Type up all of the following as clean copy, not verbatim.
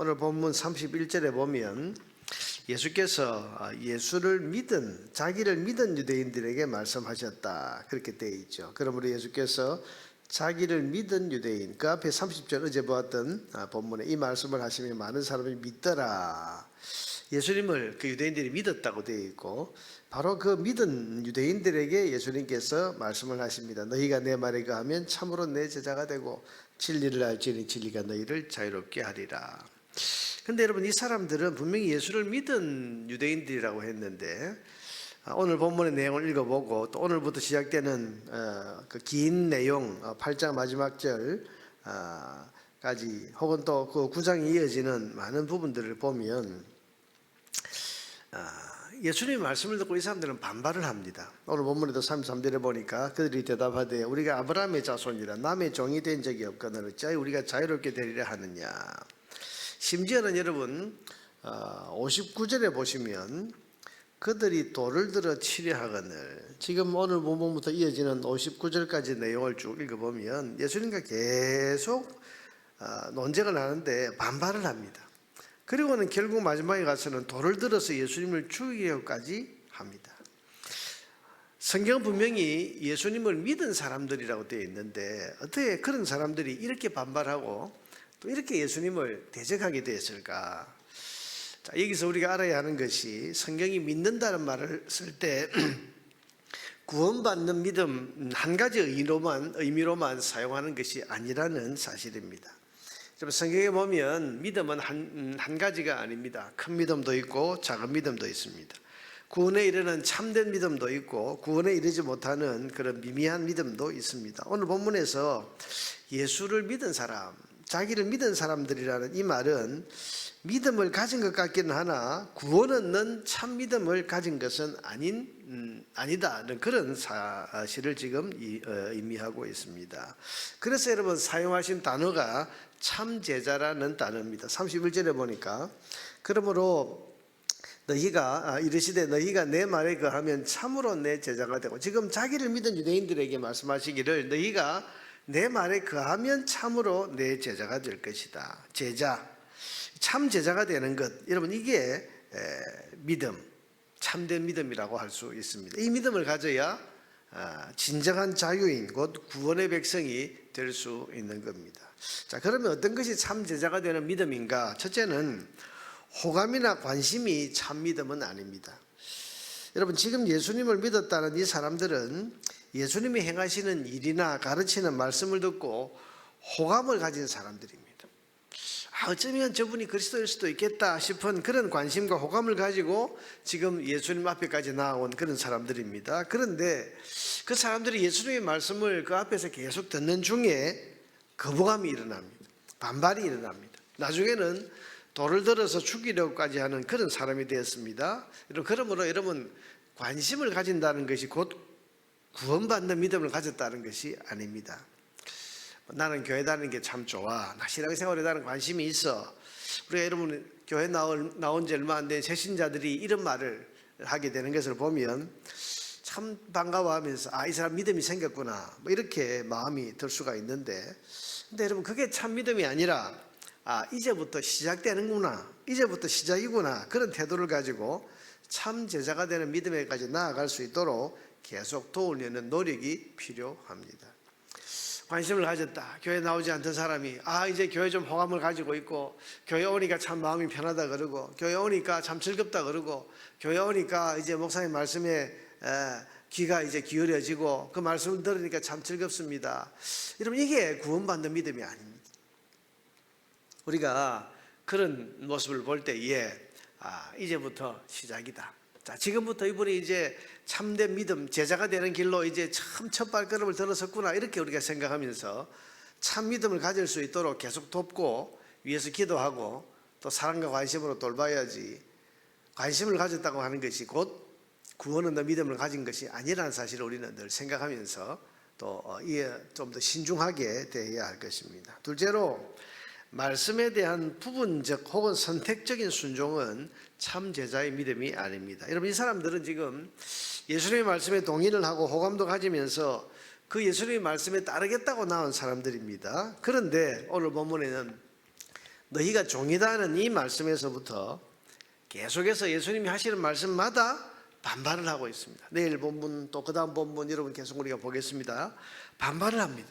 오늘 본문 31절에 보면 예수께서 자기를 믿은 유대인들에게 말씀하셨다, 그렇게 되어 있죠. 그러므로 예수께서 자기를 믿은 유대인, 그 앞에 30절 어제 보았던 본문에 이 말씀을 하시면 많은 사람이 믿더라. 예수님을 그 유대인들이 믿었다고 되어 있고, 바로 그 믿은 유대인들에게 예수님께서 말씀을 하십니다. 너희가 내 말에 거하면 참으로 내 제자가 되고 진리를 알지니 진리가 너희를 자유롭게 하리라. 근데 여러분, 이 사람들은 분명히 예수를 믿은 유대인들이라고 했는데, 오늘 본문의 내용을 읽어보고 또 오늘부터 시작되는 그 긴 내용 8장 마지막 절까지 혹은 또 그 9장이 이어지는 많은 부분들을 보면 예수님의 말씀을 듣고 이 사람들은 반발을 합니다. 오늘 본문에도 33절에 보니까 그들이 대답하되 우리가 아브라함의 자손이라 남의 종이 된 적이 없거늘 어찌하여 우리가 자유롭게 되리라 하느냐. 심지어는 여러분 59절에 보시면 그들이 돌을 들어 치려 하거늘, 지금 오늘 본문부터 이어지는 59절까지 내용을 쭉 읽어보면 예수님과 계속 논쟁을 하는데 반발을 합니다. 그리고는 결국 마지막에 가서는 돌을 들어서 예수님을 죽이려고까지 합니다. 성경은 분명히 예수님을 믿은 사람들이라고 되어 있는데 어떻게 그런 사람들이 이렇게 반발하고 또 이렇게 예수님을 대적하게 되었을까? 자, 여기서 우리가 알아야 하는 것이 성경이 믿는다는 말을 쓸 때 구원받는 믿음 한 가지 의미로만 사용하는 것이 아니라는 사실입니다. 성경에 보면 믿음은 한 가지가 아닙니다. 큰 믿음도 있고 작은 믿음도 있습니다. 구원에 이르는 참된 믿음도 있고 구원에 이르지 못하는 그런 미미한 믿음도 있습니다. 오늘 본문에서 예수를 믿은 사람, 자기를 믿은 사람들이라는 이 말은 믿음을 가진 것 같기는 하나 구원 얻는 참 믿음을 가진 것은 아니다는 그런 사실을 지금 의미하고 있습니다. 그래서 여러분 사용하신 단어가 참 제자라는 단어입니다. 31절에 보니까 그러므로 너희가 이르시되 너희가 내 말에 거하면 참으로 내 제자가 되고, 지금 자기를 믿은 유대인들에게 말씀하시기를 너희가 내 말에 거하면 참으로 내 제자가 될 것이다. 제자, 참 제자가 되는 것, 여러분 이게 믿음, 참된 믿음이라고 할 수 있습니다. 이 믿음을 가져야 진정한 자유인 곧 구원의 백성이 될 수 있는 겁니다. 자, 그러면 어떤 것이 참 제자가 되는 믿음인가? 첫째는 호감이나 관심이 참 믿음은 아닙니다. 여러분, 지금 예수님을 믿었다는 이 사람들은 예수님이 행하시는 일이나 가르치는 말씀을 듣고 호감을 가진 사람들입니다. 어쩌면 저분이 그리스도일 수도 있겠다 싶은 그런 관심과 호감을 가지고 지금 예수님 앞에까지 나온 그런 사람들입니다. 그런데 그 사람들이 예수님의 말씀을 그 앞에서 계속 듣는 중에 거부감이 일어납니다. 반발이 일어납니다. 나중에는 돌을 들어서 죽이려고까지 하는 그런 사람이 되었습니다. 그러므로 여러분, 관심을 가진다는 것이 곧 구원받는 믿음을 가졌다는 것이 아닙니다. 나는 교회 다니는 게 참 좋아, 나 신앙생활에 대한 관심이 있어. 우리가 여러분 교회 나온 지 얼마 안 된 새신자들이 이런 말을 하게 되는 것을 보면 참 반가워하면서 이 사람 믿음이 생겼구나, 뭐 이렇게 마음이 들 수가 있는데, 근데 여러분 그게 참 믿음이 아니라 이제부터 시작되는구나, 이제부터 시작이구나, 그런 태도를 가지고 참 제자가 되는 믿음에까지 나아갈 수 있도록 계속 도우려는 노력이 필요합니다. 관심을 가졌다, 교회 나오지 않던 사람이 이제 교회 좀 호감을 가지고 있고, 교회 오니까 참 마음이 편하다 그러고, 교회 오니까 참 즐겁다 그러고, 교회 오니까 이제 목사님 말씀에 귀가 이제 기울여지고 그 말씀을 들으니까 참 즐겁습니다. 여러분, 이게 구원받는 믿음이 아닙니다. 우리가 그런 모습을 볼 때에 이제부터 시작이다. 자, 지금부터 이분이 이제 참된 믿음, 제자가 되는 길로 이제 참 첫 발걸음을 들어섰구나, 이렇게 우리가 생각하면서 참 믿음을 가질 수 있도록 계속 돕고 위해서 기도하고 또 사랑과 관심으로 돌봐야지, 관심을 가졌다고 하는 것이 곧 구원 얻는 믿음을 가진 것이 아니라는 사실을 우리는 늘 생각하면서 또 좀 더 신중하게 대해야 할 것입니다. 둘째로, 말씀에 대한 부분적 혹은 선택적인 순종은 참 제자의 믿음이 아닙니다. 여러분, 이 사람들은 지금 예수님의 말씀에 동의를 하고 호감도 가지면서 그 예수님의 말씀에 따르겠다고 나온 사람들입니다. 그런데 오늘 본문에는 너희가 종이다 하는 이 말씀에서부터 계속해서 예수님이 하시는 말씀마다 반발을 하고 있습니다. 내일 본문 또 그 다음 본문 여러분 계속 우리가 보겠습니다. 반발을 합니다.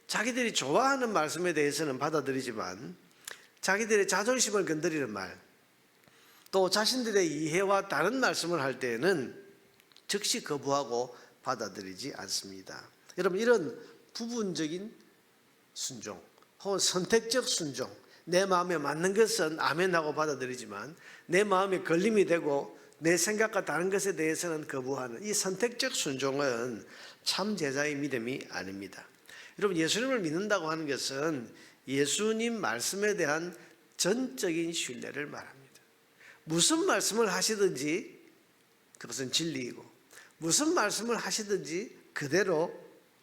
자기들이 좋아하는 말씀에 대해서는 받아들이지만 자기들의 자존심을 건드리는 말, 또 자신들의 이해와 다른 말씀을 할 때에는 즉시 거부하고 받아들이지 않습니다. 여러분, 이런 부분적인 순종 혹은 선택적 순종, 내 마음에 맞는 것은 아멘하고 받아들이지만 내 마음에 걸림이 되고 내 생각과 다른 것에 대해서는 거부하는 이 선택적 순종은 참 제자의 믿음이 아닙니다. 여러분, 예수님을 믿는다고 하는 것은 예수님 말씀에 대한 전적인 신뢰를 말합니다. 무슨 말씀을 하시든지 그것은 진리이고 무슨 말씀을 하시든지 그대로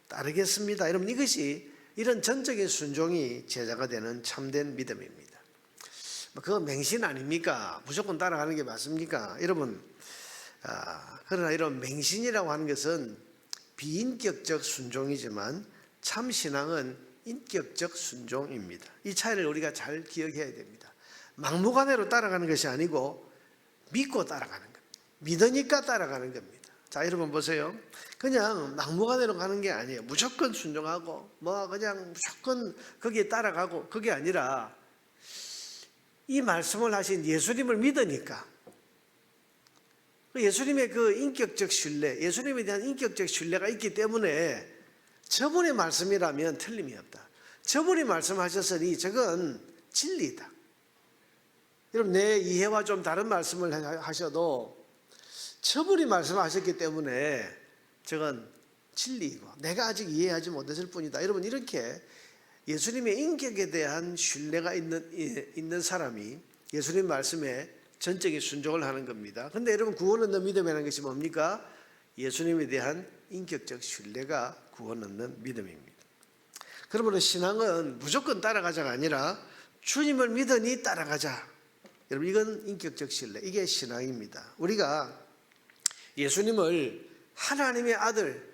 따르겠습니다. 여러분, 이것이 이런 전적인 순종이 제자가 되는 참된 믿음입니다. 그거 맹신 아닙니까? 무조건 따라가는 게 맞습니까? 여러분, 그러나 이런 맹신이라고 하는 것은 비인격적 순종이지만 참 신앙은 인격적 순종입니다. 이 차이를 우리가 잘 기억해야 됩니다. 막무가내로 따라가는 것이 아니고 믿고 따라가는 겁니다. 믿으니까 따라가는 겁니다. 자, 여러분 보세요. 그냥 막무가내로 가는 게 아니에요. 무조건 순종하고 그냥 무조건 거기에 따라가고, 그게 아니라 이 말씀을 하신 예수님을 믿으니까 예수님의 그 인격적 신뢰, 예수님에 대한 인격적 신뢰가 있기 때문에 저분의 말씀이라면 틀림이 없다. 저분이 말씀하셨으니 저건 진리다. 여러분, 내 이해와 좀 다른 말씀을 하셔도 저분이 말씀하셨기 때문에 저건 진리이고 내가 아직 이해하지 못했을 뿐이다. 여러분, 이렇게 예수님의 인격에 대한 신뢰가 있는 사람이 예수님 말씀에 전적인 순종을 하는 겁니다. 그런데 여러분, 구원 얻는 믿음이라는 것이 뭡니까? 예수님에 대한 인격적 신뢰가 구원 얻는 믿음입니다. 그러므로 신앙은 무조건 따라가자가 아니라 주님을 믿으니 따라가자. 여러분, 이건 인격적 신뢰, 이게 신앙입니다. 우리가 예수님을 하나님의 아들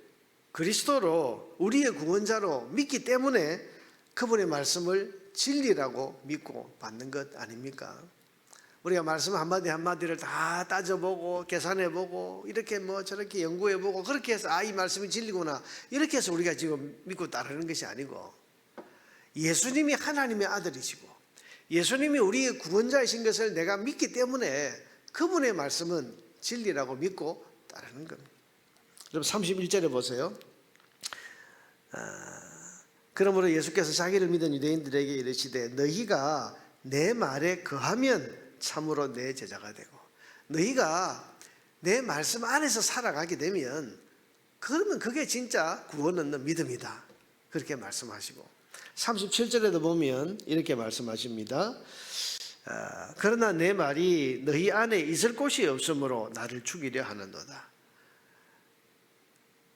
그리스도로 우리의 구원자로 믿기 때문에 그분의 말씀을 진리라고 믿고 받는 것 아닙니까? 우리가 말씀 한마디 한마디를 다 따져보고 계산해보고 이렇게 저렇게 연구해보고 그렇게 해서 이 말씀이 진리구나 이렇게 해서 우리가 지금 믿고 따르는 것이 아니고, 예수님이 하나님의 아들이시고 예수님이 우리의 구원자이신 것을 내가 믿기 때문에 그분의 말씀은 진리라고 믿고 따르는 겁니다. 여러분, 31절에 보세요. 그러므로 예수께서 자기를 믿은 유대인들에게 이르시되 너희가 내 말에 거하면 참으로 내 제자가 되고, 너희가 내 말씀 안에서 살아가게 되면 그러면 그게 진짜 구원 얻는 믿음이다. 그렇게 말씀하시고 37절에도 보면 이렇게 말씀하십니다. 그러나 내 말이 너희 안에 있을 곳이 없으므로 나를 죽이려 하는도다.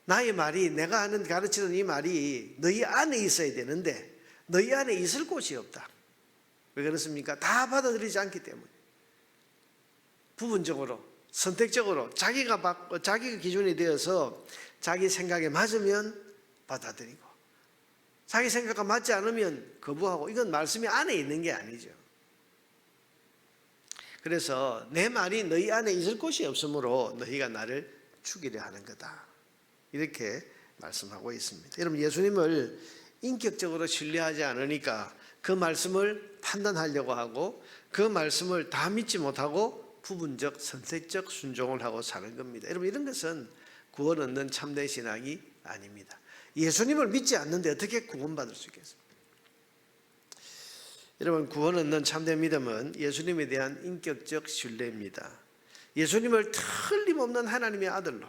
나의 말이, 내가 하는 가르치는 이 말이 너희 안에 있어야 되는데 너희 안에 있을 곳이 없다. 왜 그렇습니까? 다 받아들이지 않기 때문에. 부분적으로, 선택적으로 자기가 기준이 되어서 자기 생각에 맞으면 받아들이고 자기 생각과 맞지 않으면 거부하고, 이건 말씀이 안에 있는 게 아니죠. 그래서 내 말이 너희 안에 있을 곳이 없으므로 너희가 나를 죽이려 하는 거다. 이렇게 말씀하고 있습니다. 여러분, 예수님을 인격적으로 신뢰하지 않으니까 그 말씀을 판단하려고 하고 그 말씀을 다 믿지 못하고 부분적, 선택적 순종을 하고 사는 겁니다. 여러분, 이런 것은 구원 얻는 참된 신앙이 아닙니다. 예수님을 믿지 않는데 어떻게 구원받을 수 있겠습니까? 여러분, 구원 얻는 참된 믿음은 예수님에 대한 인격적 신뢰입니다. 예수님을 틀림없는 하나님의 아들로,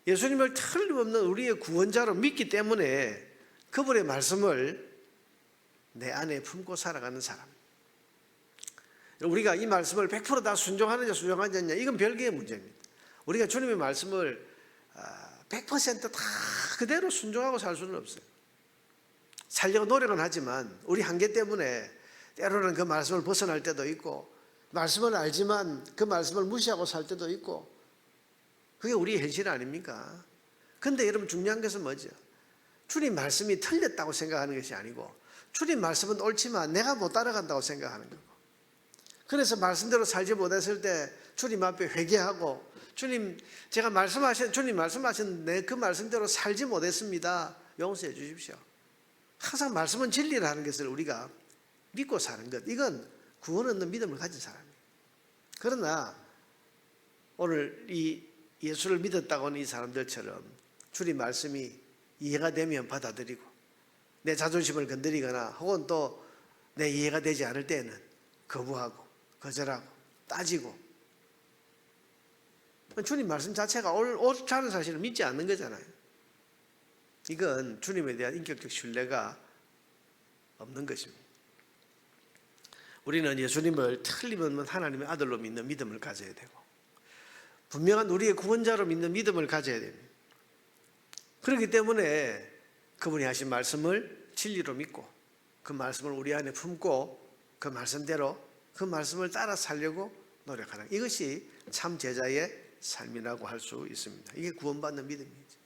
예수님을 틀림없는 우리의 구원자로 믿기 때문에 그분의 말씀을 내 안에 품고 살아가는 사람. 우리가 이 말씀을 100% 다 순종하느냐 순종하지 않느냐, 이건 별개의 문제입니다. 우리가 주님의 말씀을 100% 다 그대로 순종하고 살 수는 없어요. 살려고 노력은 하지만 우리 한계 때문에 때로는 그 말씀을 벗어날 때도 있고, 말씀을 알지만 그 말씀을 무시하고 살 때도 있고, 그게 우리의 현실 아닙니까? 근데 여러분, 중요한 것은 뭐죠? 주님 말씀이 틀렸다고 생각하는 것이 아니고 주님 말씀은 옳지만 내가 못 따라간다고 생각하는 거고, 그래서 말씀대로 살지 못했을 때 주님 앞에 회개하고, 주님 말씀하셨는데 그 말씀대로 살지 못했습니다, 용서해 주십시오. 항상 말씀은 진리라는 것을 우리가 믿고 사는 것, 이건 구원 얻는 믿음을 가진 사람이에요. 그러나 오늘 이 예수를 믿었다고 하는 이 사람들처럼 주님 말씀이 이해가 되면 받아들이고, 내 자존심을 건드리거나 혹은 또 내 이해가 되지 않을 때는 거부하고 거절하고 따지고, 주님 말씀 자체가 옳지 않은 사실을 믿지 않는 거잖아요. 이건 주님에 대한 인격적 신뢰가 없는 것입니다. 우리는 예수님을 틀림없는 하나님의 아들로 믿는 믿음을 가져야 되고, 분명한 우리의 구원자로 믿는 믿음을 가져야 됩니다. 그렇기 때문에 그분이 하신 말씀을 진리로 믿고 그 말씀을 우리 안에 품고 그 말씀대로 그 말씀을 따라 살려고 노력하는, 이것이 참 제자의 삶이라고 할 수 있습니다. 이게 구원받는 믿음이죠.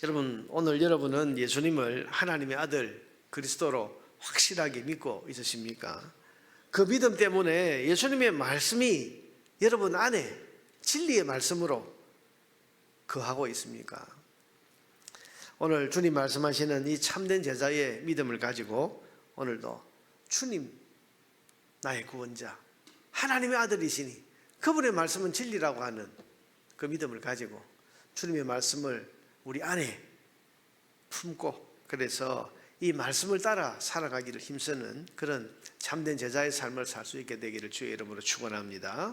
여러분, 오늘 여러분은 예수님을 하나님의 아들 그리스도로 확실하게 믿고 있으십니까? 그 믿음 때문에 예수님의 말씀이 여러분 안에 진리의 말씀으로 거하고 있습니까? 오늘 주님 말씀하시는 이 참된 제자의 믿음을 가지고 오늘도 주님 나의 구원자 하나님의 아들이시니 그분의 말씀은 진리라고 하는 그 믿음을 가지고 주님의 말씀을 우리 안에 품고, 그래서 이 말씀을 따라 살아가기를 힘쓰는 그런 참된 제자의 삶을 살 수 있게 되기를 주의 이름으로 축원합니다.